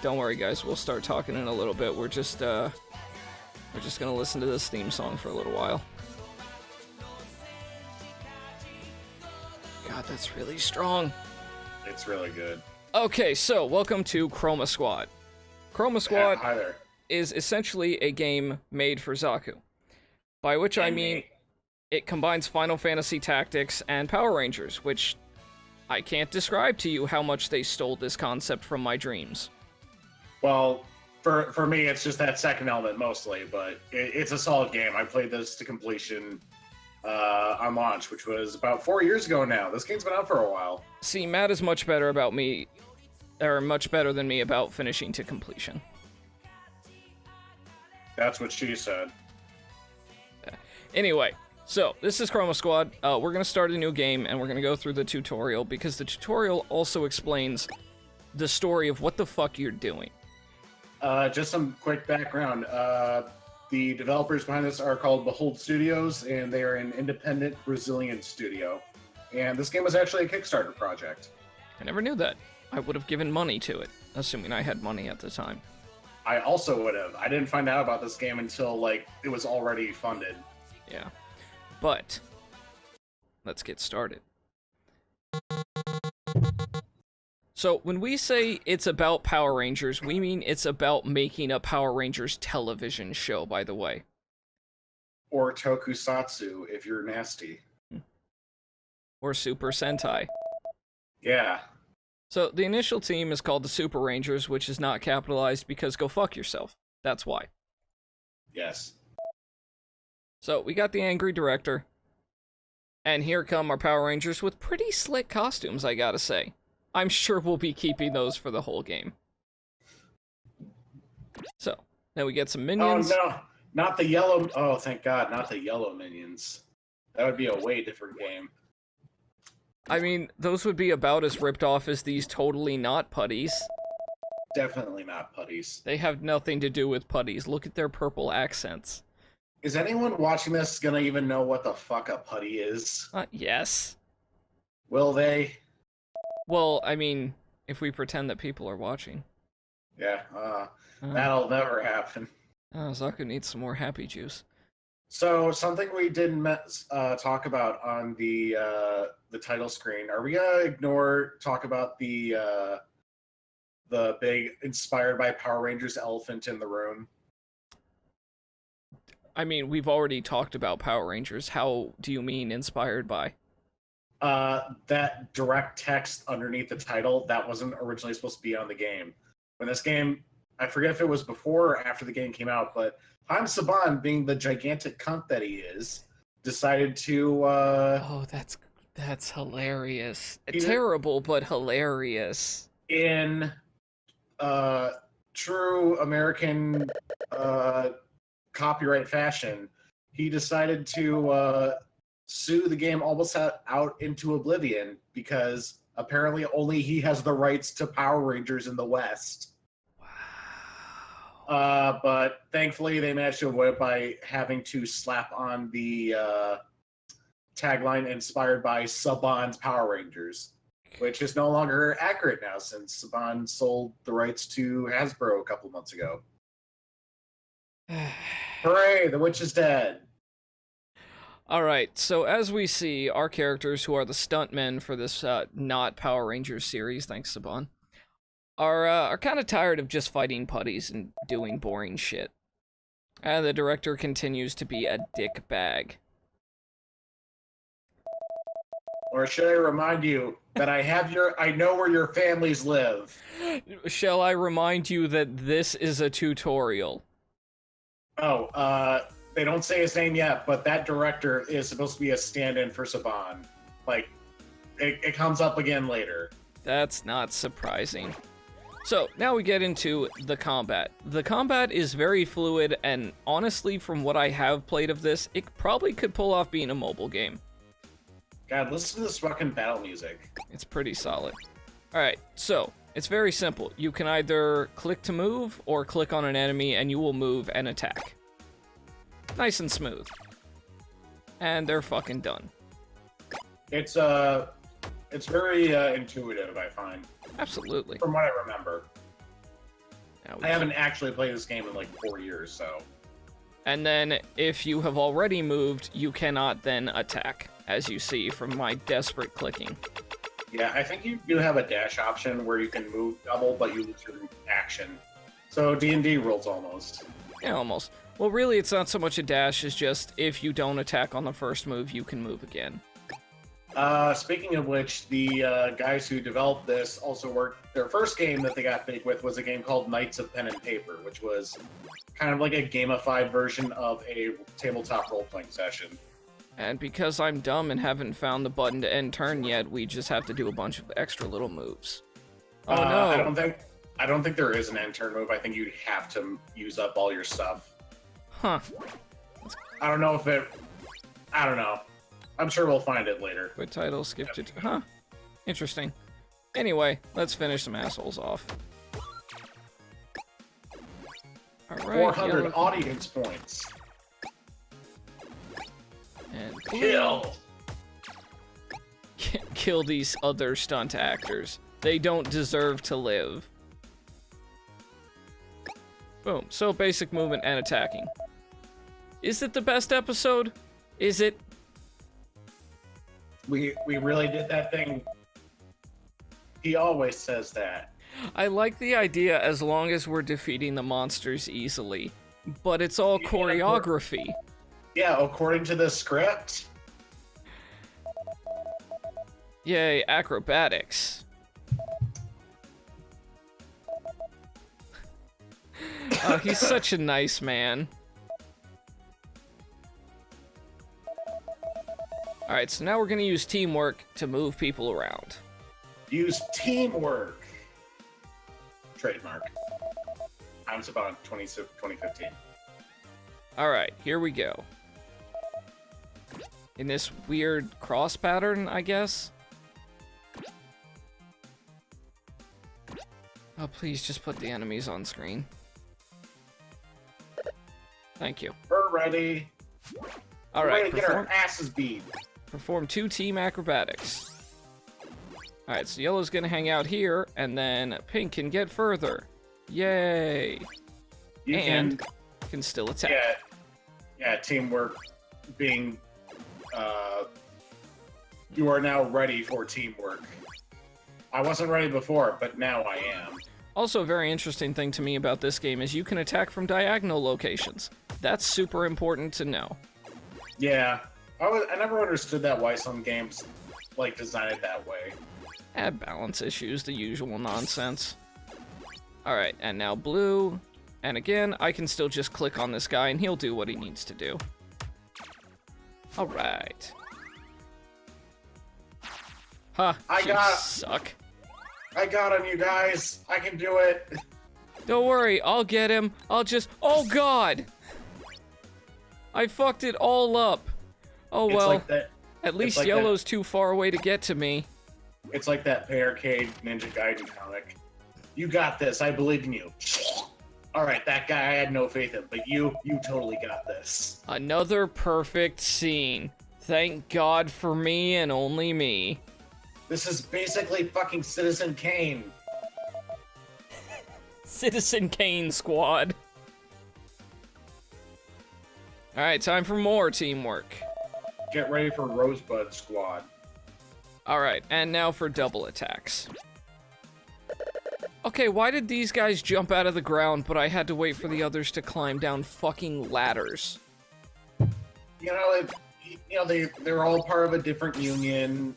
don't worry, guys. We'll start talking in a little bit. We're just gonna listen to this theme song for a little while. God, that's really strong. It's really good. Okay, so welcome to Chroma Squad. Chroma Squad Hi there. is essentially a game made for Zaku. By which I mean, it combines Final Fantasy Tactics and Power Rangers, which I can't describe to you how much they stole this concept from my dreams. Well, for me, it's just that second element mostly, but it's a solid game. I played this to completion on launch, which was about 4 years ago now. This game's been out for a while. See, Matt is much better than me about finishing to completion. That's what she said. Anyway, so this is Chroma Squad. We're gonna start a new game, and we're gonna go through the tutorial, because the tutorial also explains the story of what the fuck you're doing. Just some quick background. The developers behind this are called Behold Studios, and they are an independent Brazilian studio. And this game was actually a Kickstarter project. I never knew that. I would have given money to it, assuming I had money at the time. I also would have. I didn't find out about this game until, like, it was already funded. Yeah. But let's get started. So, when we say it's about Power Rangers, we mean it's about making a Power Rangers television show, by the way. Or tokusatsu, if you're nasty. Or Super Sentai. Yeah. So, the initial team is called the Super Rangers, which is not capitalized because go fuck yourself. That's why. Yes. So, we got the angry director. And here come our Power Rangers with pretty slick costumes, I gotta say. I'm sure we'll be keeping those for the whole game. So, now we get some minions. Oh, no. Not the yellow... Oh, thank God. Not the yellow minions. That would be a way different game. I mean, those would be about as ripped off as these totally not putties. Definitely not putties. They have nothing to do with putties. Look at their purple accents. Is anyone watching this gonna even know what the fuck a putty is? Yes. Will they? Well, I mean, if we pretend that people are watching. Yeah, that'll never happen. Zaku needs some more happy juice. So, something we didn't talk about on the title screen. Are we gonna talk about the big inspired by Power Rangers elephant in the room? I mean, we've already talked about Power Rangers. How do you mean inspired by? That direct text underneath the title, that wasn't originally supposed to be on the game. When this game, I forget if it was before or after the game came out, but Han Saban, being the gigantic cunt that he is, decided to... Oh, that's hilarious. Terrible, but hilarious. In true American copyright fashion, he decided to sue the game almost out into oblivion because apparently only he has the rights to Power Rangers in the West. Wow. But thankfully they managed to avoid it by having to slap on the tagline inspired by Saban's Power Rangers, which is no longer accurate now since Saban sold the rights to Hasbro a couple months ago. Hooray, the witch is dead. Alright, so as we see, our characters, who are the stuntmen for this not Power Rangers series, thanks Saban, are kind of tired of just fighting putties and doing boring shit. And the director continues to be a dick bag. Or should I remind you that I know where your families live? Shall I remind you that this is a tutorial? Oh, they don't say his name yet, but that director is supposed to be a stand-in for Saban. Like, it comes up again later. That's not surprising. So, now we get into the combat. The combat is very fluid, and honestly, from what I have played of this, it probably could pull off being a mobile game. God, listen to this fucking battle music. It's pretty solid. Alright, so, it's very simple. You can either click to move, or click on an enemy, and you will move and attack. Nice and smooth. And they're fucking done. It's very intuitive, I find. Absolutely. From what I remember. Now I haven't actually played this game in like 4 years, so. And then, if you have already moved, you cannot then attack, as you see from my desperate clicking. Yeah, I think you do have a dash option where you can move double, but you lose your action. So D&D rules almost. Yeah, almost. Well, really, it's not so much a dash as just if you don't attack on the first move, you can move again. Speaking of which, the guys who developed this also worked. Their first game that they got big with was a game called Knights of Pen and Paper, which was kind of like a gamified version of a tabletop role-playing session. And because I'm dumb and haven't found the button to end turn yet, we just have to do a bunch of extra little moves. Oh no! I don't think there is an end turn move. I think you'd have to use up all your stuff. Huh. I don't know if it. I don't know. I'm sure we'll find it later. Quit title, skip to... Huh. Interesting. Anyway, let's finish some assholes off. Alright. 400 audience points. And Kill! Kill these other stunt actors. They don't deserve to live. Boom. So basic movement and attacking. Is it the best episode? Is it? We really did that thing. He always says that. I like the idea as long as we're defeating the monsters easily. But it's all choreography. Yeah, according to the script. Yay, acrobatics. He's such a nice man. Alright, so now we're gonna use teamwork to move people around. Use teamwork. Trademark. I'm Saban, 2015. Alright, here we go. In this weird cross pattern, I guess? Oh, please just put the enemies on screen. Thank you. We're ready. Alright, We're ready to get our asses beat. perform 2 team acrobatics. Alright, so yellow's gonna hang out here, and then pink can get further. Yay! You and can still attack. Yeah, teamwork being, you are now ready for teamwork. I wasn't ready before, but now I am. Also, a very interesting thing to me about this game is you can attack from diagonal locations. That's super important to know. Yeah, I never understood that, why some games, like, design it that way. Balance issues, the usual nonsense. Alright, and now blue. And again, I can still just click on this guy and he'll do what he needs to do. Alright. Huh, suck. I got him, you guys. I can do it. Don't worry, I'll get him. Oh god! I fucked it all up. Oh well, like that, at least like yellow's too far away to get to me. It's like that Barricade Ninja Gaiden comic. You got this, I believe in you. Alright, that guy I had no faith in, but you totally got this. Another perfect scene. Thank God for me and only me. This is basically fucking Citizen Kane. Citizen Kane Squad. Alright, time for more teamwork. Get ready for Rosebud Squad. Alright, and now for double attacks. Okay, why did these guys jump out of the ground, but I had to wait for the others to climb down fucking ladders? They're all part of a different union.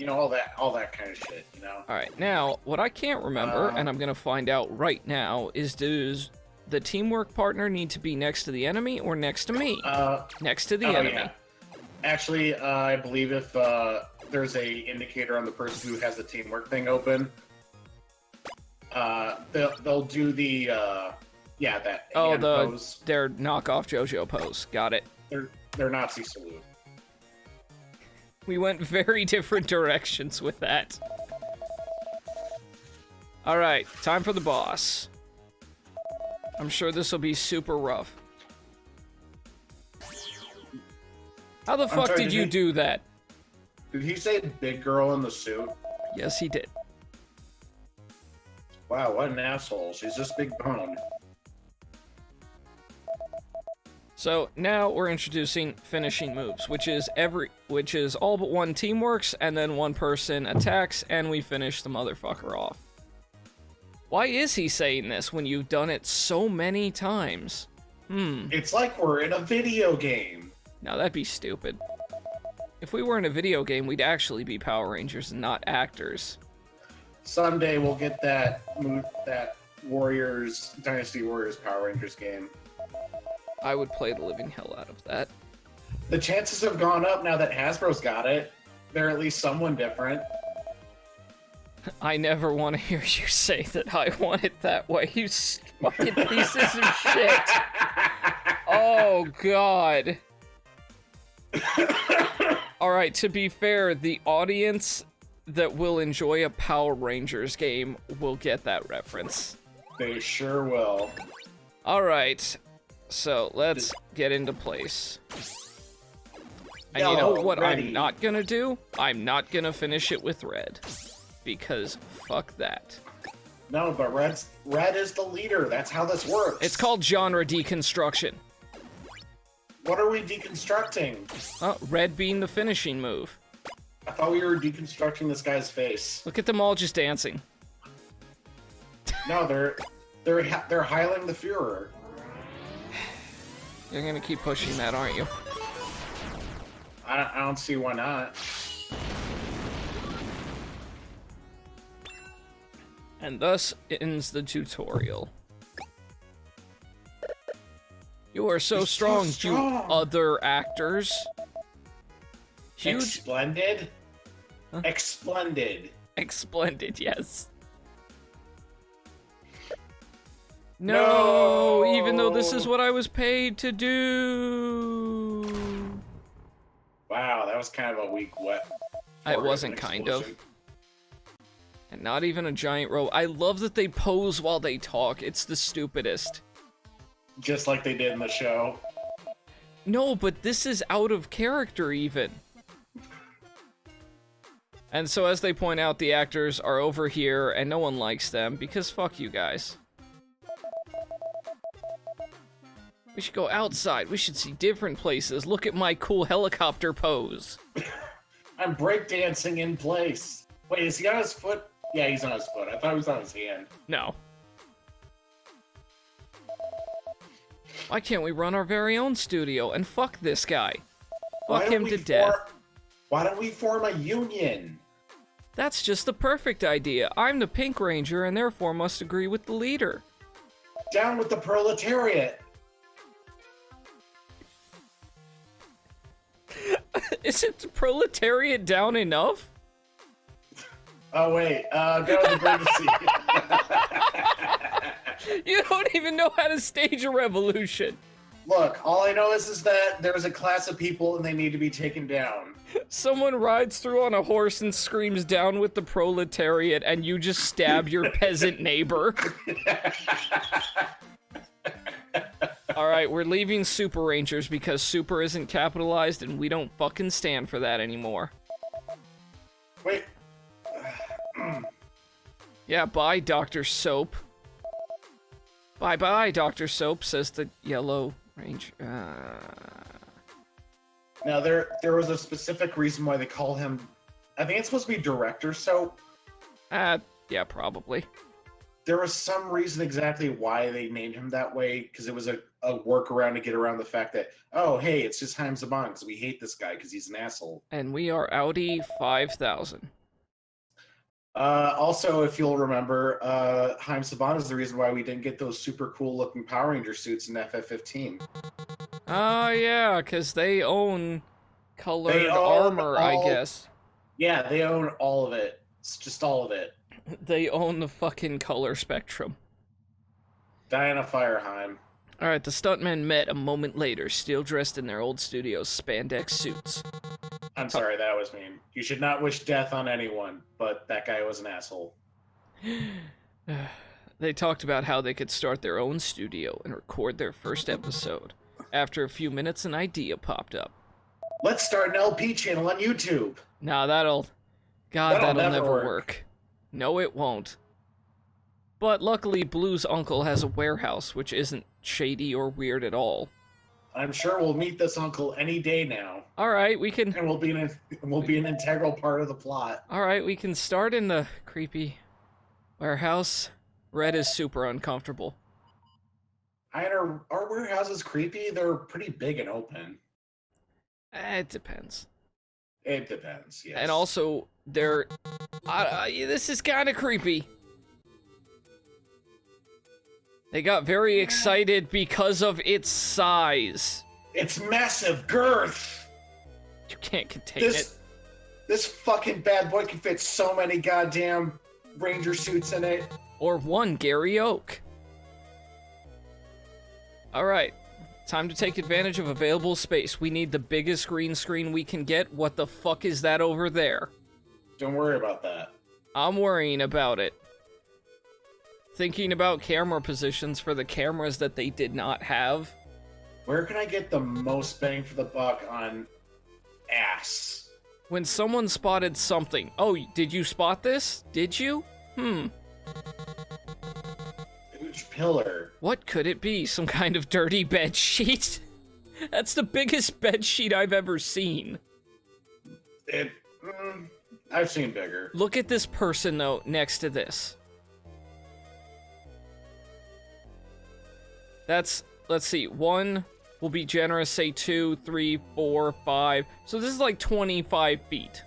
All that kind of shit, Alright, now, what I can't remember, and I'm gonna find out right now, is does the teamwork partner need to be next to the enemy or next to me? Next to the enemy. Yeah. Actually, I believe if there's a indicator on the person who has the teamwork thing open, they'll do the that hand pose. Their knockoff JoJo pose. Got it. Their Nazi salute. We went very different directions with that. Alright, time for the boss. I'm sure this will be super rough. How the fuck did you do that? Did he say big girl in the suit? Yes, he did. Wow, what an asshole. She's just big boned. So now we're introducing finishing moves, which is all but one team works, and then one person attacks, and we finish the motherfucker off. Why is he saying this when you've done it so many times? It's like we're in a video game. Now that'd be stupid. If we were in a video game, we'd actually be Power Rangers and not actors. Someday we'll get that Dynasty Warriors Power Rangers game. I would play the living hell out of that. The chances have gone up now that Hasbro's got it. They're at least someone different. I never want to hear you say that I want it that way, you fucking pieces of shit. Oh, God. Alright, to be fair, the audience that will enjoy a Power Rangers game will get that reference. They sure will. Alright, so let's get into place. And you know what I'm not gonna do? I'm not gonna finish it with red. Because fuck that. No, but red is the leader. That's how this works. It's called genre deconstruction. What are we deconstructing? Red being the finishing move. I thought we were deconstructing this guy's face. Look at them all just dancing. No, they're hiling the Führer. You're gonna keep pushing that, aren't you? I don't see why not. And thus ends the tutorial. You are so strong, you other actors. Huge. Splendid. Huh? Splendid. Splendid, yes. No, even though this is what I was paid to do. Wow, that was kind of a weak wet. It wasn't kind of. And not even a giant rope. I love that they pose while they talk. It's the stupidest. Just like they did in the show. No, but this is out of character even. And so as they point out, the actors are over here and no one likes them because fuck you guys. We should go outside. We should see different places. Look at my cool helicopter pose. I'm breakdancing in place. Wait, is he on his foot? Yeah, he's on his foot. I thought he was on his hand. No. Why can't we run our very own studio and fuck this guy? Fuck him to death. Why don't we form a union? That's just the perfect idea. I'm the Pink Ranger and therefore must agree with the leader. Down with the proletariat. Isn't the proletariat down enough? Oh wait, go to emergency. You don't even know how to stage a revolution. Look, all I know is that there's a class of people and they need to be taken down. Someone rides through on a horse and screams down with the proletariat and you just stab your peasant neighbor. Alright, we're leaving Super Rangers because Super isn't capitalized and we don't fucking stand for that anymore. Wait. Yeah, bye, Dr. Soap. Bye-bye, Dr. Soap, says the Yellow Ranger. Now, there was a specific reason why they call him... I think it's supposed to be Director Soap. Yeah, probably. There was some reason exactly why they named him that way, because it was a workaround to get around the fact that, oh, hey, it's just Haim Saban, because we hate this guy, because he's an asshole. And we are Audi 5000. Also, if you'll remember, Haim Saban is the reason why we didn't get those super cool looking Power Ranger suits in FF15. Oh, yeah, because they own colored armor, I guess. Yeah, they own all of it. It's just all of it. They own the fucking color spectrum. Diana Fireheim. Alright, the stuntmen met a moment later, still dressed in their old studio's spandex suits. I'm sorry, that was mean. You should not wish death on anyone, but that guy was an asshole. They talked about how they could start their own studio and record their first episode. After a few minutes, an idea popped up. Let's start an LP channel on YouTube. Nah, that'll never work. No, it won't. But luckily, Blue's uncle has a warehouse, which isn't shady or weird at all. I'm sure we'll meet this uncle any day now. All right, we can. And we'll be an integral part of the plot. All right, we can start in the creepy warehouse. Red is super uncomfortable. Our warehouses creepy? They're pretty big and open. It depends. It depends, yes. And also, they're... this is kind of creepy. They got very excited because of its size. Its massive girth! You can't contain it. This fucking bad boy can fit so many goddamn ranger suits in it. Or one Gary Oak. Alright. Time to take advantage of available space. We need the biggest green screen we can get. What the fuck is that over there? Don't worry about that. I'm worrying about it. Thinking about camera positions for the cameras that they did not have. Where can I get the most bang for the buck on ass? When someone spotted something. Oh, did you spot this? Did you? Huge pillar. What could it be? Some kind of dirty bed sheet? That's the biggest bed sheet I've ever seen. I've seen bigger. Look at this person, though, next to this. That's, let's see, 1, we'll be generous, say 2, 3, 4, 5. So this is like 25 feet.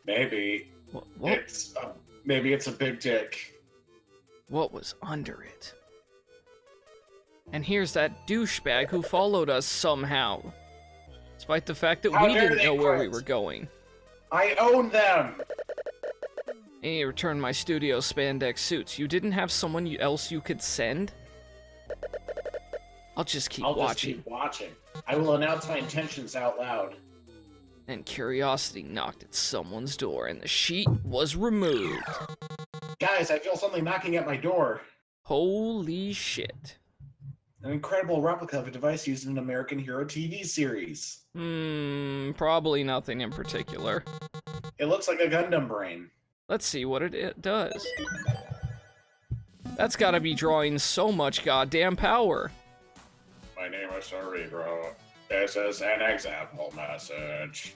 Maybe. What? Maybe it's a big dick. What was under it? And here's that douchebag who followed us somehow. Despite the fact that we didn't know where we were going. I own them! I need to return my studio spandex suits. You didn't have someone else you could send? I'll just keep watching. I will announce my intentions out loud. And curiosity knocked at someone's door, and the sheet was removed. Guys, I feel something knocking at my door. Holy shit. An incredible replica of a device used in an American Hero TV series. Probably nothing in particular. It looks like a Gundam brain. Let's see what it does. That's gotta be drawing so much goddamn power. My name is Cerebro. This is an example message.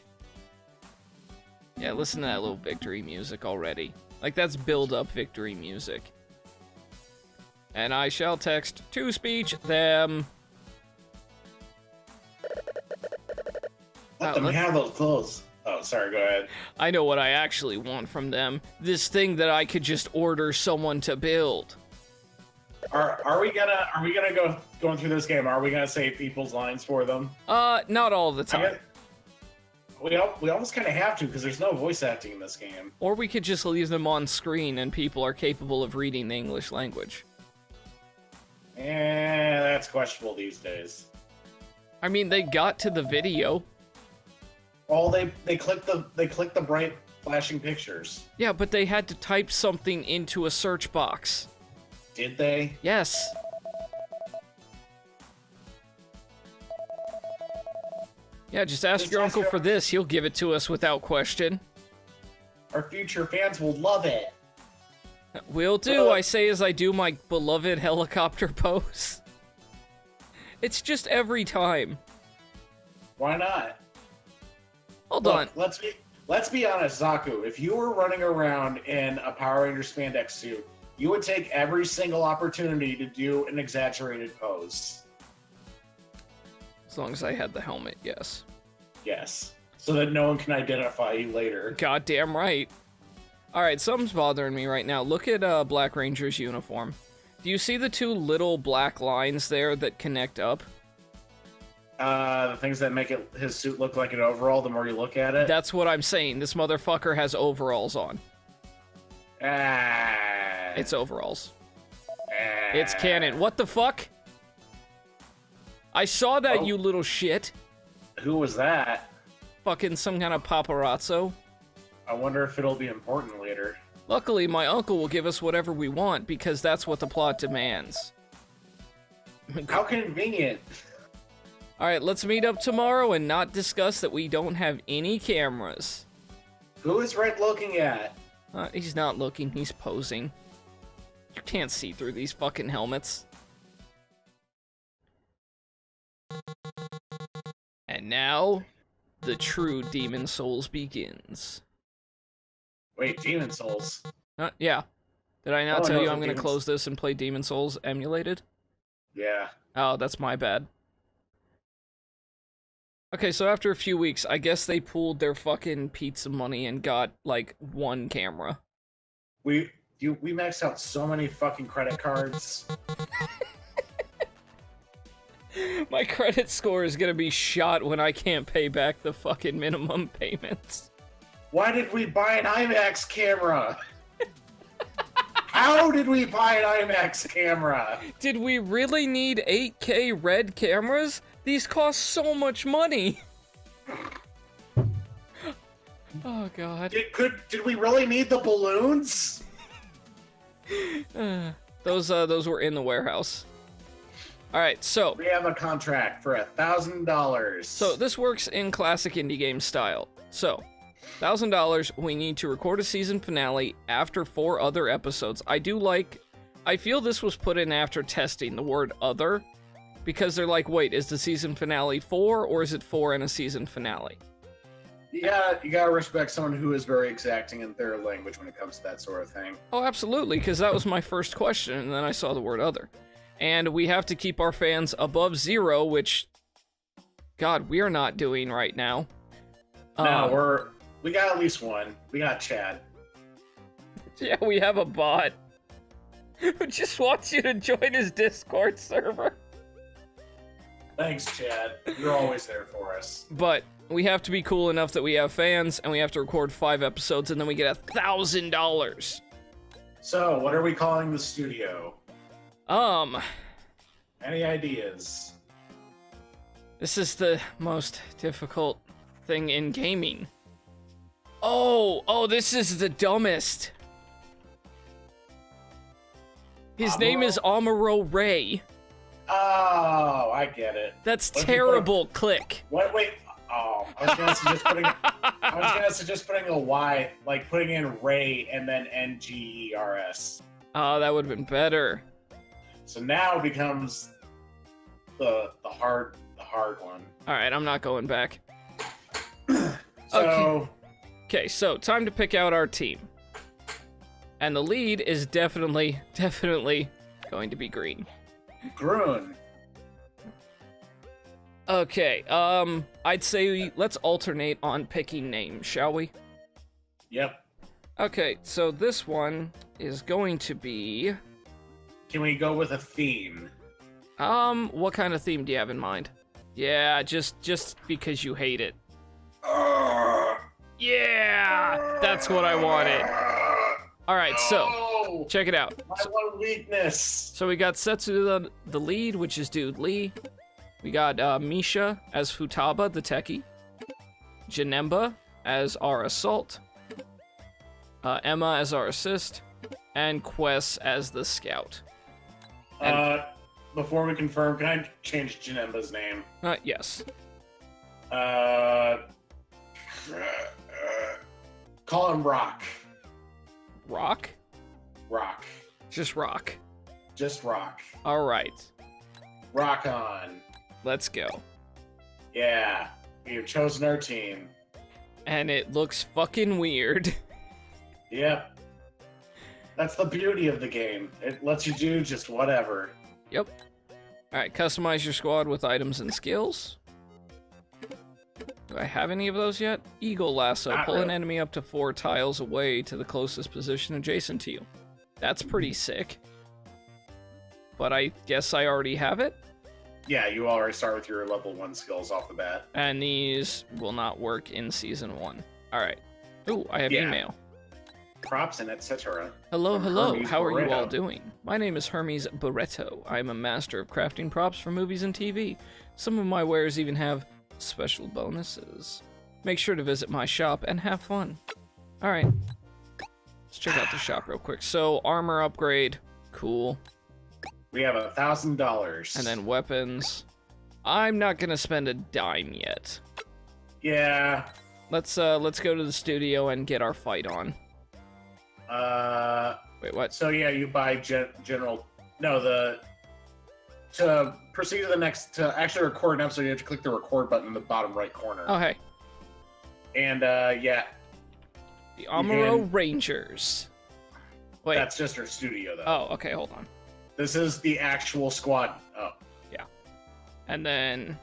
Yeah, listen to that little victory music already. Like, that's build-up victory music. And I shall text to speech them. Let them have those clothes. Oh, sorry, go ahead. I know what I actually want from them. This thing that I could just order someone to build. Are we gonna go going through this game? Are we gonna say people's lines for them? Not all the time. We almost kind of have to because there's no voice acting in this game. Or we could just leave them on screen and people are capable of reading the English language. That's questionable these days. I mean, they got to the video. They clicked the bright flashing pictures. Yeah, but they had to type something into a search box. Did they? Yes. Yeah, just ask your uncle for this. He'll give it to us without question. Our future fans will love it. Will do, I say as I do my beloved helicopter pose. It's just every time. Why not? Hold on. Let's be honest, Zaku. If you were running around in a Power Ranger spandex suit, you would take every single opportunity to do an exaggerated pose. As long as I had the helmet, yes. Yes. So that no one can identify you later. Goddamn right. Alright, something's bothering me right now. Look at Black Ranger's uniform. Do you see the two little black lines there that connect up? The things that make his suit look like an overall the more you look at it? That's what I'm saying. This motherfucker has overalls on. It's overalls. It's canon. What the fuck? I saw that, you little shit. Who was that? Fucking some kind of paparazzo. I wonder if it'll be important later. Luckily, my uncle will give us whatever we want, because that's what the plot demands. How convenient. Alright, let's meet up tomorrow and not discuss that we don't have any cameras. Who is Red looking at? He's not looking, he's posing. You can't see through these fucking helmets. And now, the true Demon Souls begins. Wait, Demon Souls? Yeah. Did I not Oh, tell no, you for I'm gonna Demon close this and play Demon Souls emulated? Yeah. Oh, that's my bad. Okay, so after a few weeks, I guess they pooled their fucking pizza money and got, like, one camera. We maxed out so many fucking credit cards. My credit score is gonna be shot when I can't pay back the fucking minimum payments. Why did we buy an IMAX camera? How did we buy an IMAX camera? Did we really need 8K red cameras? These cost so much money. Oh god. Did we really need the balloons? Those were in the warehouse. Alright, so We have a contract for $1,000. So this works in classic indie game style. So, $1,000, we need to record a season finale after 4 other episodes. I feel this was put in after testing the word other, because they're like, wait, is the season finale 4, or is it 4 and a season finale? You gotta respect someone who is very exacting in their language when it comes to that sort of thing. Oh, absolutely, because that was my first question, and then I saw the word other. And we have to keep our fans above 0, which, God, we are not doing right now. No, we got at least one. We got Chad. Yeah, we have a bot who just wants you to join his Discord server. Thanks, Chad. You're always there for us. But we have to be cool enough that we have fans, and we have to record 5 episodes, and then we get $1,000. So, what are we calling the studio? Any ideas? This is the most difficult thing in gaming. Oh, this is the dumbest. His name is Amuro Ray. Oh, I get it. That's What if you terrible. Click. What? Wait. Oh, I was gonna suggest putting a Y, like putting in Ray and then NGERS. Oh, that would have been better. So now it becomes the hard one. All right, I'm not going back. So Okay, so time to pick out our team. And the lead is definitely going to be green. Grun. Okay, I'd say let's alternate on picking names, shall we? Yep. Okay, so this one is going to be... Can we go with a theme? What kind of theme do you have in mind? Yeah, just because you hate it. Yeah, that's what I wanted. Alright, so, check it out. My one weakness. So we got Setsu the lead, which is Dude Lee. We got Misha as Futaba, the techie. Janemba as our assault. Emma as our assist. And Quest as the scout. Before we confirm, can I change Janemba's name? Yes. Call him Rock. Rock? Rock. Just Rock. Just Rock. Alright, Rock on. let's go. Yeah, we have chosen our team. And it looks fucking weird. Yep. That's the beauty of the game. It lets you do just whatever. Yep. Alright, customize your squad with items and skills. Do I have any of those yet? Eagle Lasso. Not Pull an really. enemy up to 4 tiles away to the closest position adjacent to you. That's pretty sick. But I guess I already have it? Yeah, you already start with your level 1 skills off the bat. And these will not work in Season 1. Alright. Ooh, I have Yeah. email. Props and etc. Hello, From hello. Hermes How are you all Barreto. doing? My name is Hermes Barreto. I am a master of crafting props for movies and TV. Some of my wares even have special bonuses. Make sure to visit my shop and have fun. Alright. Let's check out the shop real quick. So, armor upgrade. Cool. We have $1,000. And then weapons. I'm not gonna spend a dime yet. Yeah, let's go to the studio and get our fight on. Wait, what? So yeah, you buy general. No, to proceed to the next, to actually record an episode, you have to click the record button in the bottom right corner. Oh, hey. And yeah. The Amuro Rangers. Wait. That's just our studio, though. Oh, okay, hold on. This is the actual squad. Oh. Yeah. And then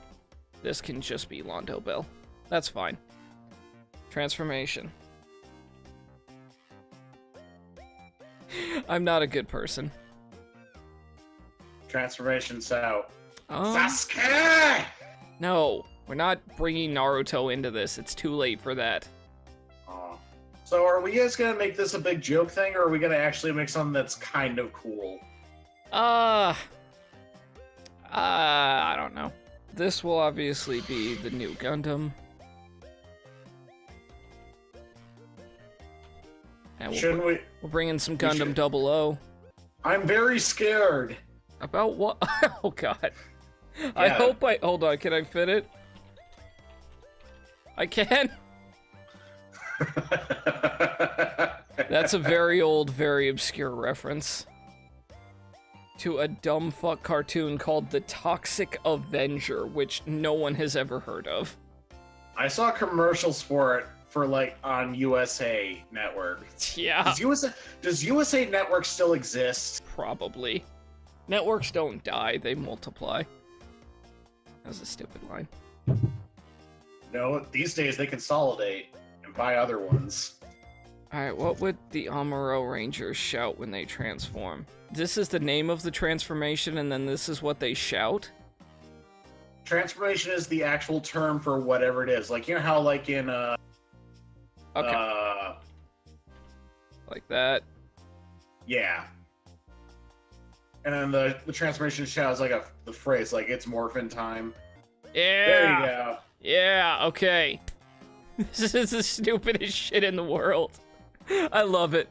this can just be Londo Bell. That's fine. Transformation. I'm not a good person. Transformation, so. Oh. Sasuke! No, we're not bringing Naruto into this. It's too late for that. Oh. So are we guys gonna make this a big joke thing, or are we gonna actually make something that's kind of cool? I don't know. This will obviously be the new Gundam. And Shouldn't we? we'll bring in some Gundam 00. I'm very scared. About what? Oh god. I hope I... Hold on, can I fit it? I can? That's a very old, very obscure reference to a dumb fuck cartoon called The Toxic Avenger, which no one has ever heard of. I saw commercials for it for like on USA Network. Yeah. Does USA Network still exist? Probably. Networks don't die, they multiply. That was a stupid line. No, these days they consolidate and buy other ones. Alright, what would the Amuro Rangers shout when they transform? This is the name of the transformation, and then this is what they shout? Transformation is the actual term for whatever it is. Like, you know how, like, in, Okay. Like that. Yeah. And then the transformation shout is like the phrase, like, it's morphin' time. Yeah! There you go. Yeah, okay. This is the stupidest shit in the world. I love it.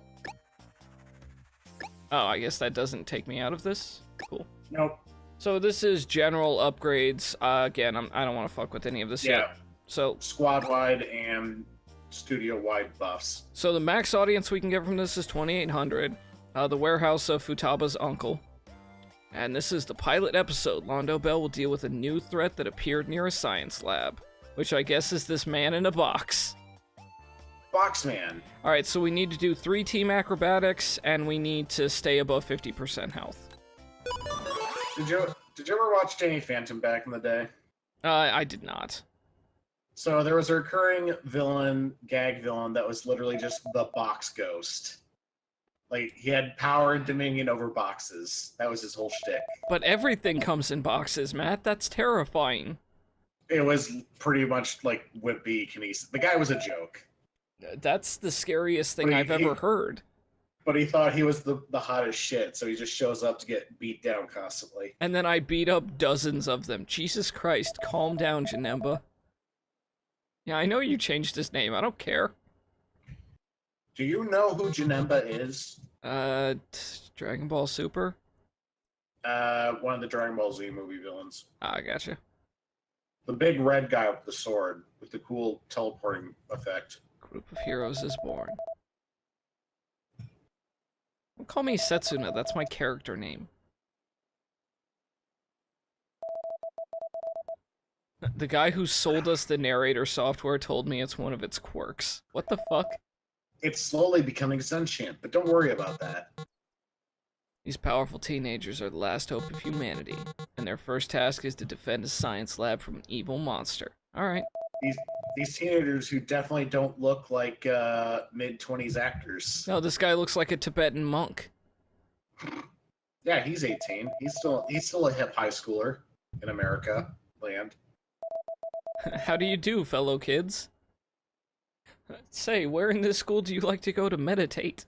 Oh, I guess that doesn't take me out of this? Cool. Nope. So this is general upgrades. Again, I don't want to fuck with any of this yet. So squad-wide and studio-wide buffs. So the max audience we can get from this is 2,800. The warehouse of Futaba's uncle. And this is the pilot episode. Londo Bell will deal with a new threat that appeared near a science lab, which I guess is this man in a box. Boxman. Alright, so we need to do 3 team acrobatics, and we need to stay above 50% health. Did you ever watch Danny Phantom back in the day? I did not. So there was a recurring villain, gag villain, that was literally just the box ghost. Like, he had power and dominion over boxes. That was his whole shtick. But everything comes in boxes, Matt. That's terrifying. It was pretty much like Whitby Kinesis. The guy was a joke. That's the scariest thing I've ever heard. But he thought he was the hottest shit, so he just shows up to get beat down constantly. And then I beat up dozens of them. Jesus Christ, calm down, Janemba. Yeah, I know you changed his name. I don't care. Do you know who Janemba is? Dragon Ball Super? One of the Dragon Ball Z movie villains. Ah, I gotcha. The big red guy with the sword, with the cool teleporting effect. Group of heroes is born. Don't call me Setsuna, that's my character name. The guy who sold us the narrator software told me it's one of its quirks. What the fuck? It's slowly becoming sentient, but don't worry about that. These powerful teenagers are the last hope of humanity, and their first task is to defend a science lab from an evil monster. Alright. These teenagers who definitely don't look like mid-20s actors. No, this guy looks like a Tibetan monk. Yeah, he's 18. He's still a hip high schooler in America land. How do you do, fellow kids? Say, where in this school do you like to go to meditate?